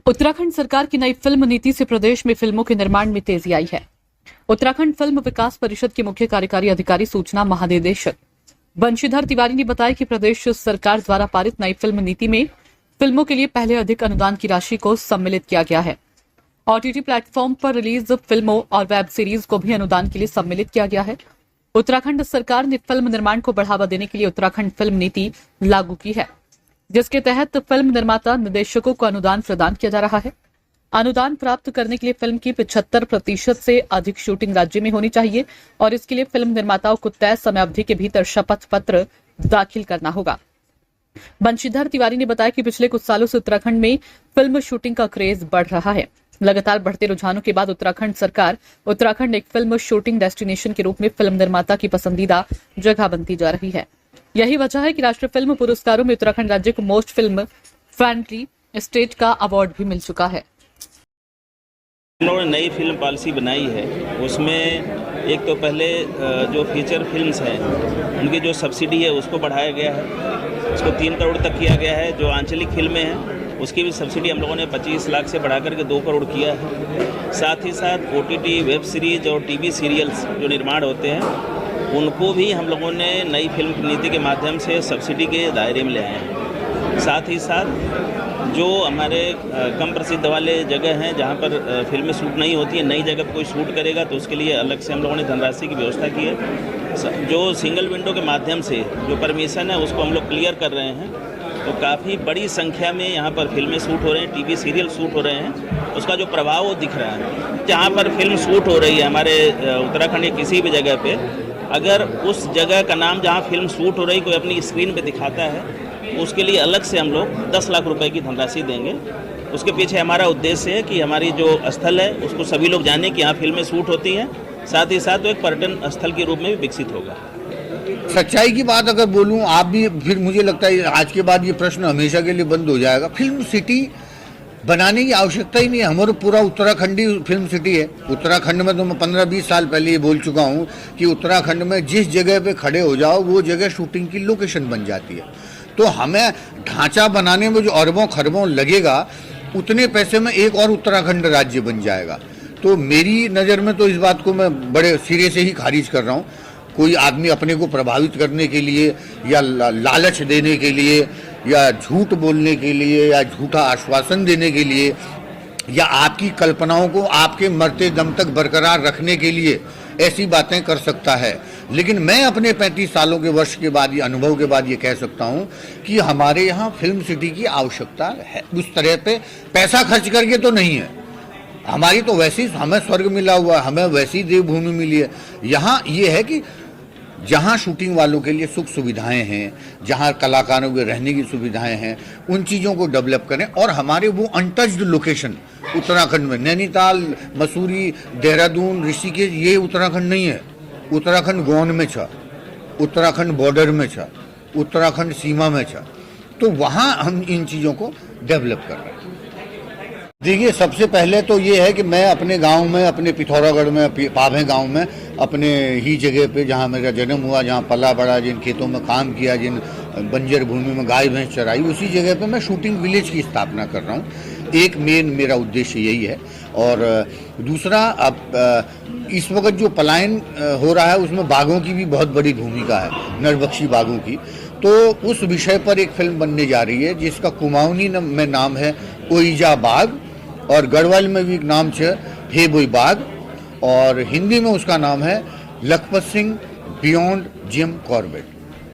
उत्तराखंड सरकार की नई फिल्म नीति से प्रदेश में फिल्मों के निर्माण में तेजी आई है। उत्तराखंड फिल्म विकास परिषद के मुख्य कार्यकारी अधिकारी सूचना महानिदेशक बंशीधर तिवारी ने बताया कि प्रदेश सरकार द्वारा पारित नई फिल्म नीति में फिल्मों के लिए पहले अधिक अनुदान की राशि को सम्मिलित किया गया है। ओटीटी प्लेटफॉर्म पर रिलीज फिल्मों और वेब सीरीज को भी अनुदान के लिए सम्मिलित किया गया है। उत्तराखंड सरकार ने फिल्म निर्माण को बढ़ावा देने के लिए उत्तराखंड फिल्म नीति लागू की है, जिसके तहत फिल्म निर्माता निर्देशकों को अनुदान प्रदान किया जा रहा है। अनुदान प्राप्त करने के लिए फिल्म की 75% से अधिक शूटिंग राज्य में होनी चाहिए और इसके लिए फिल्म निर्माताओं को तय समय अवधि के भीतर शपथ पत्र दाखिल करना होगा। बंशीधर तिवारी ने बताया कि पिछले कुछ सालों से उत्तराखंड में फिल्म शूटिंग का क्रेज बढ़ रहा है। लगातार बढ़ते रुझानों के बाद उत्तराखंड सरकार उत्तराखंड एक फिल्म शूटिंग डेस्टिनेशन के रूप में फिल्म निर्माता की पसंदीदा जगह बनती जा रही है। यही वजह है कि राष्ट्रीय फिल्म पुरस्कारों में उत्तराखंड राज्य को मोस्ट फिल्म फ्रेंडली स्टेट का अवार्ड भी मिल चुका है। हम लोगों ने नई फिल्म पॉलिसी बनाई है। उसमें एक तो पहले जो फीचर फिल्म्स हैं उनकी जो सब्सिडी है उसको बढ़ाया गया है, उसको 3 करोड़ तक किया गया है। जो आंचलिक फिल्में हैं उसकी भी सब्सिडी हम लोगों ने 25 लाख से बढ़ा करके 2 करोड़ किया है। साथ ही साथ ओटीटी वेब सीरीज और टीवी सीरियल्स जो निर्माण होते हैं उनको भी हम लोगों ने नई फिल्म नीति के माध्यम से सब्सिडी के दायरे में ले आए हैं। साथ ही साथ जो हमारे कम प्रसिद्ध वाले जगह हैं जहाँ पर फिल्में शूट नहीं होती है, नई जगह पर कोई शूट करेगा तो उसके लिए अलग से हम लोगों ने धनराशि की व्यवस्था की है। जो सिंगल विंडो के माध्यम से जो परमिशन है उसको हम लोग क्लियर कर रहे हैं, तो काफ़ी बड़ी संख्या में यहाँ पर फिल्में शूट हो रहे हैं, टीवी सीरियल शूट हो रहे हैं। उसका जो प्रभाव वो दिख रहा है। जहाँ पर फिल्म शूट हो रही है हमारे उत्तराखंड के किसी भी जगह पे, अगर उस जगह का नाम जहाँ फिल्म शूट हो रही कोई अपनी स्क्रीन पे दिखाता है, उसके लिए अलग से हम लोग 10 लाख रुपए की धनराशि देंगे। उसके पीछे हमारा उद्देश्य है कि हमारी जो स्थल है उसको सभी लोग जाने कि यहाँ फिल्में शूट होती हैं, साथ ही साथ वो एक पर्यटन स्थल के रूप में भी विकसित होगा। सच्चाई की बात अगर बोलूं, आप भी फिर मुझे लगता है आज के बाद ये प्रश्न हमेशा के लिए बंद हो जाएगा। फिल्म सिटी बनाने की आवश्यकता ही नहीं है। हमारा पूरा उत्तराखंड ही फिल्म सिटी है। उत्तराखंड में तो मैं 15-20 साल पहले ये बोल चुका हूँ कि उत्तराखंड में जिस जगह पे खड़े हो जाओ वो जगह शूटिंग की लोकेशन बन जाती है। तो हमें ढांचा बनाने में जो अरबों खरबों लगेगा उतने पैसे में एक और उत्तराखंड राज्य बन जाएगा। तो मेरी नज़र में तो इस बात को मैं बड़े सिरे से ही खारिज कर रहा हूँ। कोई आदमी अपने को प्रभावित करने के लिए या लालच देने के लिए या झूठ बोलने के लिए या झूठा आश्वासन देने के लिए या आपकी कल्पनाओं को आपके मरते दम तक बरकरार रखने के लिए ऐसी बातें कर सकता है। लेकिन मैं अपने 35 सालों के वर्ष के बाद, ये अनुभव के बाद ये कह सकता हूँ कि हमारे यहाँ फिल्म सिटी की आवश्यकता है। उस तरह पे पैसा खर्च करके तो नहीं है। हमारी तो वैसी हमें स्वर्ग मिला हुआ है, हमें वैसी देवभूमि मिली है। यहाँ ये है कि जहाँ शूटिंग वालों के लिए सुख सुविधाएं हैं, जहाँ कलाकारों के रहने की सुविधाएं हैं, उन चीज़ों को डेवलप करें। और हमारे वो अनटच्ड लोकेशन उत्तराखंड में नैनीताल, मसूरी, देहरादून, ऋषिकेश, ये उत्तराखंड नहीं है। उत्तराखंड गोंड में छ, उत्तराखंड बॉर्डर में छ, उत्तराखंड सीमा में छ। तो वहाँ हम इन चीज़ों को डेवलप कर रहे हैं। देखिए, सबसे पहले तो ये है कि मैं अपने गांव में, अपने पिथौरागढ़ में, पाभे गांव में, अपने ही जगह पे जहां मेरा जन्म हुआ, जहां पला बड़ा, जिन खेतों में काम किया, जिन बंजर भूमि में गाय भैंस चराई, उसी जगह पे मैं शूटिंग विलेज की स्थापना कर रहा हूं। एक मेन मेरा उद्देश्य यही है। और दूसरा, अब इस वक्त जो पलायन हो रहा है उसमें बाघों की भी बहुत बड़ी भूमिका है, नरबख्शी बाघों की। तो उस विषय पर एक फिल्म बनने जा रही है जिसका कुमाऊनी में नाम है ओइजा बाघ, और गढ़वाल में भी एक नाम है हे बोई बाघ, और हिंदी में उसका नाम है Lakhpat Singh beyond Jim Corbett.